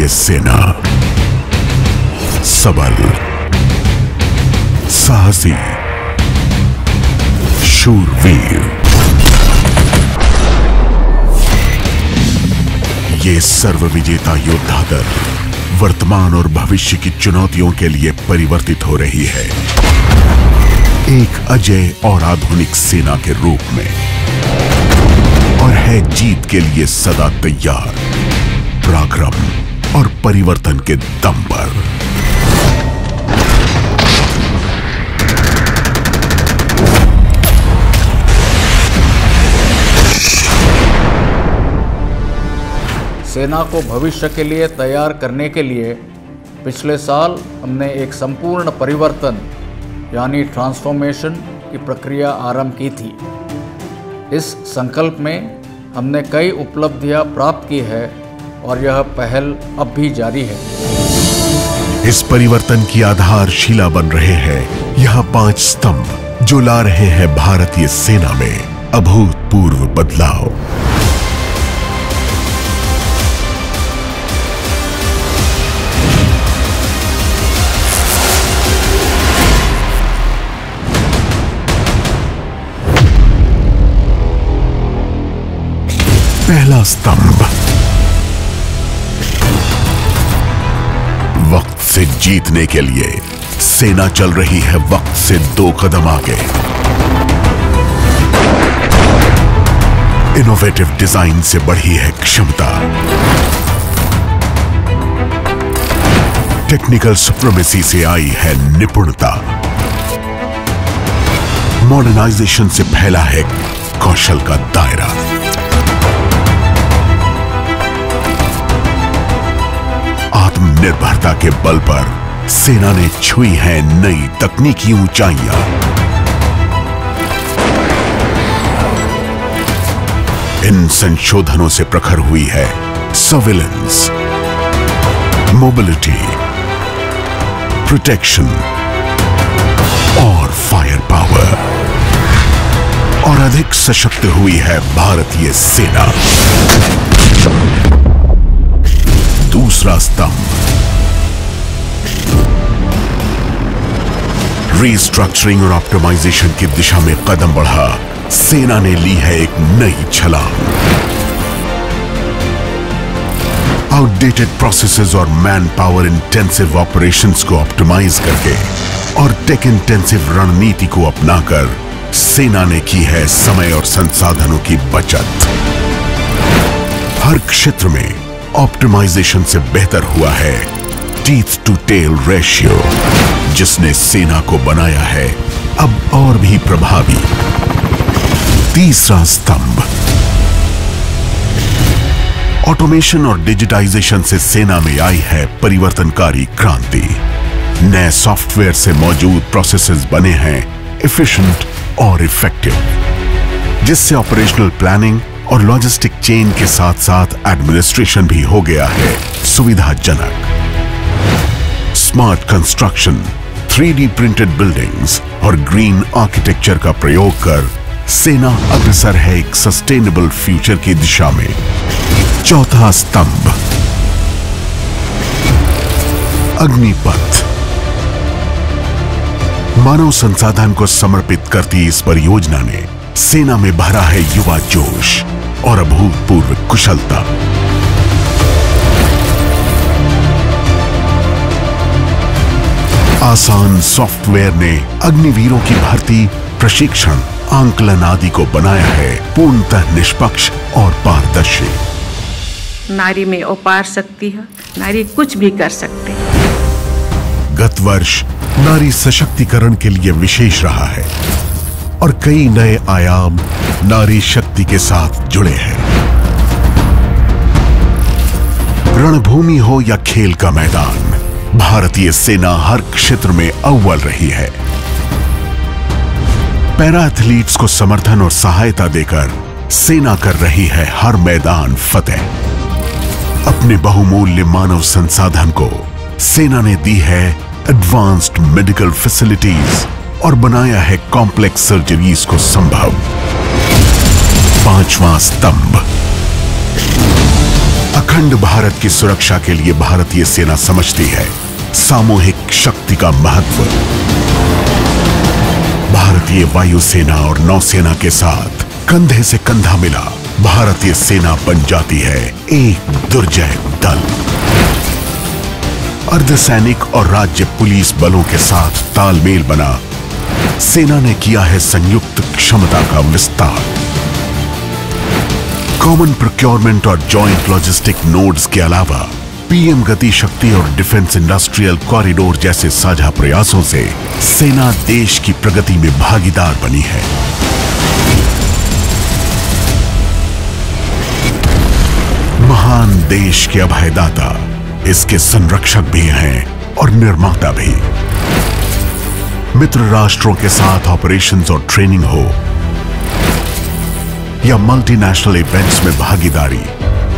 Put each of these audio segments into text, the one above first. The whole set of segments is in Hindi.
भारतीय सेना सबल, साहसी, शूरवीर। ये सर्वविजेता योद्धा दल वर्तमान और भविष्य की चुनौतियों के लिए परिवर्तित हो रही है, एक अजय और आधुनिक सेना के रूप में, और है जीत के लिए सदा तैयार, पराक्रम और परिवर्तन के दम पर। सेना को भविष्य के लिए तैयार करने के लिए पिछले साल हमने एक संपूर्ण परिवर्तन यानी ट्रांसफॉर्मेशन की प्रक्रिया आरंभ की थी। इस संकल्प में हमने कई उपलब्धियां प्राप्त की है और यह पहल अब भी जारी है। इस परिवर्तन की आधारशिला बन रहे हैं यह 5 स्तंभ जो ला रहे हैं भारतीय सेना में अभूतपूर्व बदलाव। पहला स्तंभ, वक्त से जीतने के लिए सेना चल रही है वक्त से 2 कदम आगे। इनोवेटिव डिजाइन से बढ़ी है क्षमता, टेक्निकल सुप्रीमेसी से आई है निपुणता, मॉडर्नाइजेशन से फैला है कौशल का दायरा। आत्मनिर्भरता के बल पर सेना ने छुई है नई तकनीकी ऊंचाइयां। इन संशोधनों से प्रखर हुई है सर्विलेंस, मोबिलिटी, प्रोटेक्शन और फायर पावर, और अधिक सशक्त हुई है भारतीय सेना। दूसरा स्तंभ, रीस्ट्रक्चरिंग और ऑप्टिमाइजेशन की दिशा में कदम बढ़ा सेना ने ली है एक नई छलांग। आउटडेटेड प्रोसेसेस और मैन पावर इंटेंसिव ऑपरेशंस को ऑप्टिमाइज करके और टेक इंटेंसिव रणनीति को अपनाकर सेना ने की है समय और संसाधनों की बचत। हर क्षेत्र में ऑप्टिमाइजेशन से बेहतर हुआ है टीथ टू टेल रेशियो, जिसने सेना को बनाया है अब और भी प्रभावी। तीसरा स्तंभ, ऑटोमेशन और डिजिटाइजेशन से सेना में आई है परिवर्तनकारी क्रांति। नए सॉफ्टवेयर से मौजूद प्रोसेसेस बने हैं एफिशिएंट और इफेक्टिव, जिससे ऑपरेशनल प्लानिंग और लॉजिस्टिक चेन के साथ साथ एडमिनिस्ट्रेशन भी हो गया है सुविधाजनक। Smart construction, 3D printed buildings और ग्रीन आर्किटेक्चर का प्रयोग कर सेना अग्रसर है एक सस्टेनेबल फ्यूचर की दिशा में। चौथा स्तंभ, अग्निपथ, मानव संसाधन को समर्पित करती इस परियोजना ने सेना में भरा है युवा जोश और अभूतपूर्व कुशलता। आसान सॉफ्टवेयर ने अग्निवीरों की भर्ती, प्रशिक्षण, आंकलन आदि को बनाया है पूर्णतः निष्पक्ष और पारदर्शी। नारी में अपार शक्ति है, नारी कुछ भी कर सकते है। गत वर्ष नारी सशक्तिकरण के लिए विशेष रहा है और कई नए आयाम नारी शक्ति के साथ जुड़े हैं। रणभूमि हो या खेल का मैदान, भारतीय सेना हर क्षेत्र में अव्वल रही है। पैरा एथलीट्स को समर्थन और सहायता देकर सेना कर रही है हर मैदान फतेह। अपने बहुमूल्य मानव संसाधन को सेना ने दी है एडवांस्ड मेडिकल फैसिलिटीज और बनाया है कॉम्प्लेक्स सर्जरीज को संभव। पांचवां स्तंभ, अखंड भारत की सुरक्षा के लिए भारतीय सेना समझती है सामूहिक शक्ति का महत्व। भारतीय वायुसेना और नौसेना के साथ कंधे से कंधा मिला भारतीय सेना बन जाती है एक दुर्जय दल। अर्धसैनिक और राज्य पुलिस बलों के साथ तालमेल बना सेना ने किया है संयुक्त क्षमता का विस्तार। कॉमन प्रोक्योरमेंट और जॉइंट लॉजिस्टिक नोड्स के अलावा पीएम गति शक्ति और डिफेंस इंडस्ट्रियल कॉरिडोर जैसे साझा प्रयासों से सेना देश की प्रगति में भागीदार बनी है। महान देश के अभयदाता इसके संरक्षक भी हैं और निर्माता भी। मित्र राष्ट्रों के साथ ऑपरेशंस और ट्रेनिंग हो या मल्टीनेशनल इवेंट्स में भागीदारी,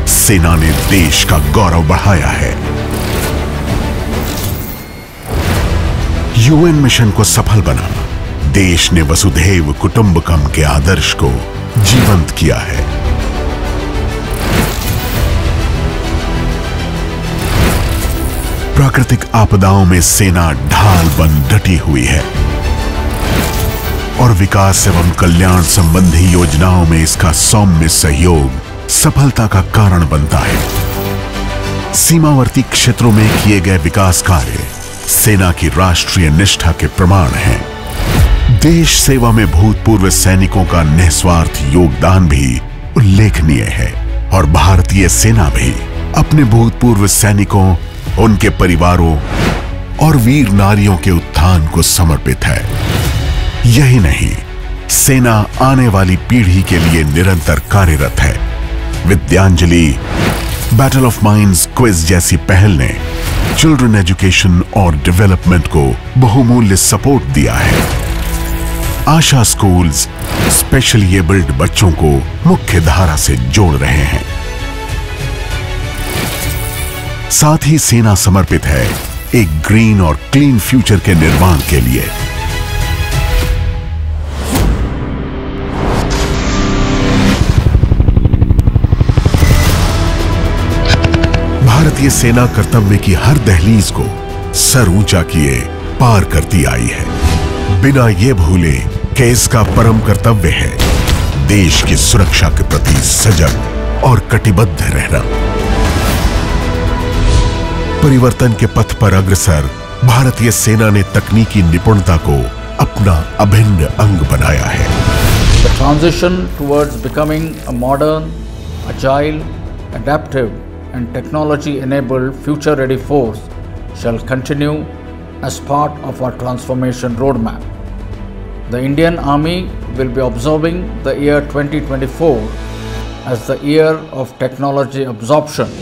सेना ने देश का गौरव बढ़ाया है। यूएन मिशन को सफल बना देश ने वसुधैव कुटुंबकम के आदर्श को जीवंत किया है। प्राकृतिक आपदाओं में सेना ढाल बन डटी हुई है और विकास एवं कल्याण संबंधी योजनाओं में इसका सौम्य सहयोग सफलता का कारण बनता है। सीमावर्ती क्षेत्रों में किए गए विकास कार्य सेना की राष्ट्रीय निष्ठा के प्रमाण हैं। देश सेवा में भूतपूर्व सैनिकों का निस्वार्थ योगदान भी उल्लेखनीय है और भारतीय सेना भी अपने भूतपूर्व सैनिकों, उनके परिवारों और वीर नारियों के उत्थान को समर्पित है। यही नहीं, सेना आने वाली पीढ़ी के लिए निरंतर कार्यरत है। Vidyanjali, battle of minds quiz जैसी पहल ने चिल्ड्रन एजुकेशन और डेवलपमेंट को बहुमूल्य सपोर्ट दिया है। आशा स्कूल्स स्पेशली एबल्ड बच्चों को मुख्य धारा से जोड़ रहे हैं। साथ ही सेना समर्पित है एक ग्रीन और क्लीन फ्यूचर के निर्माण के लिए। भारतीय सेना कर्तव्य की हर दहलीज को सर ऊंचा किए पार करती आई है, बिना ये भूले कि इसका परम कर्तव्य है देश की सुरक्षा के प्रति सजग और कटिबद्ध रहना। परिवर्तन के पथ पर अग्रसर भारतीय सेना ने तकनीकी निपुणता को अपना अभिन्न अंग बनाया है। The transition towards becoming a modern, agile, adaptive and technology-enabled future-ready force shall continue as part of our transformation roadmap. The Indian Army will be observing the year 2024 as the year of technology absorption